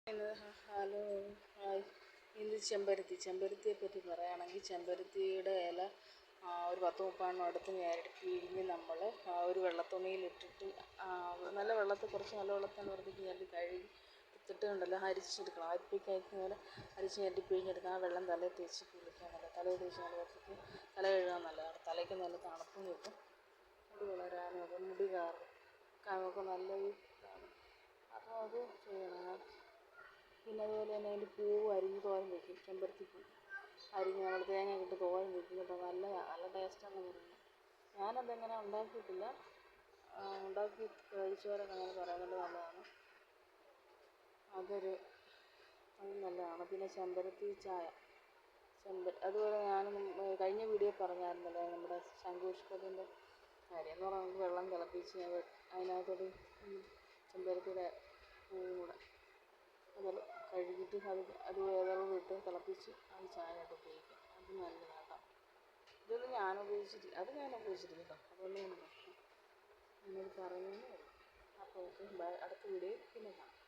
Hello, hi. ഇന്ന് ചെമ്പരത്തിയെ പറ്റി പറയുകയാണെങ്കിൽ ചെമ്പരത്തിയുടെ ഇല ഒരു 10-30 അടുത്ത് നേരിട്ട് പിഴിഞ്ഞ് നമ്മൾ ഒരു വെള്ളത്തുണിയിലിട്ടിട്ട് നല്ല വെള്ളത്തിൽ കുറച്ച് നല്ല വെള്ളത്തിൽ നിർത്തിയിട്ട് ഞെട്ടി കഴുകി എടുത്തിട്ട് ഉണ്ടല്ലോ അരിച്ചെടുക്കണം. അരിപ്പിക്കഴിക്കുന്ന പോലെ അരിച്ച് ഞെട്ടി പിഴിഞ്ഞെടുക്കണം. ആ വെള്ളം തലയിൽ തേച്ച് കുളിക്കാൻ നല്ലത്. തലയിൽ തേച്ച് നല്ല വൃത്തിക്ക് തല കഴുകാൻ നല്ലതാണ്. തലയ്ക്ക് നല്ല തണുപ്പും കിട്ടും. മുടി വളരാനും ഒക്കെ മുടി ഒക്കെ നല്ലൊരു ഇതാണ്. അപ്പോൾ അത് ചെയ്യണം. പിന്നെ അതുപോലെ തന്നെ അതിൻ്റെ പൂവ് അരിഞ്ഞ് തോരൻ വയ്ക്കും. ചെമ്പരത്തിപ്പൂ അരിഞ്ഞ് നമ്മൾ തേങ്ങയൊക്കെ ഇട്ട് തോരൻ വയ്ക്കും കേട്ടോ. നല്ല ടേസ്റ്റാണെന്ന് പറയുന്നത്. ഞാനതങ്ങനെ ഉണ്ടാക്കിയിട്ടില്ല. ഉണ്ടാക്കി കഴിച്ചവരൊക്കെ അങ്ങനെ പറയുന്നത് നല്ലതാണ്. അത് നല്ലതാണ്. പിന്നെ ചെമ്പരത്തി ചായ അതുപോലെ ഞാൻ കഴിഞ്ഞ വീഡിയോ പറഞ്ഞായിരുന്നല്ലോ നമ്മുടെ ശംഖുപുഷ്പത്തിൻ്റെ കാര്യം. എന്ന് പറഞ്ഞാൽ നമുക്ക് വെള്ളം തിളപ്പിച്ച് അതിനകത്തൊരു ചെമ്പരത്തിയുടെ പൂവും കൂടെ അത് കഴുകിയിട്ട് അത് വിട്ട് തിളപ്പിച്ച് അത് ചായയായിട്ട് ഉപയോഗിക്കാം. അത് നല്ലതാണ്. ഇതൊന്നും ഞാൻ ഉപയോഗിച്ചിട്ടില്ല. കേട്ടോ. അതുകൊണ്ട് ഞാനത് പറയുന്നേ ഉള്ളൂ. അപ്പോൾ ഓക്കെ, ബൈ. അടുത്ത വീഡിയോയിൽ പിന്നെ കാണാം.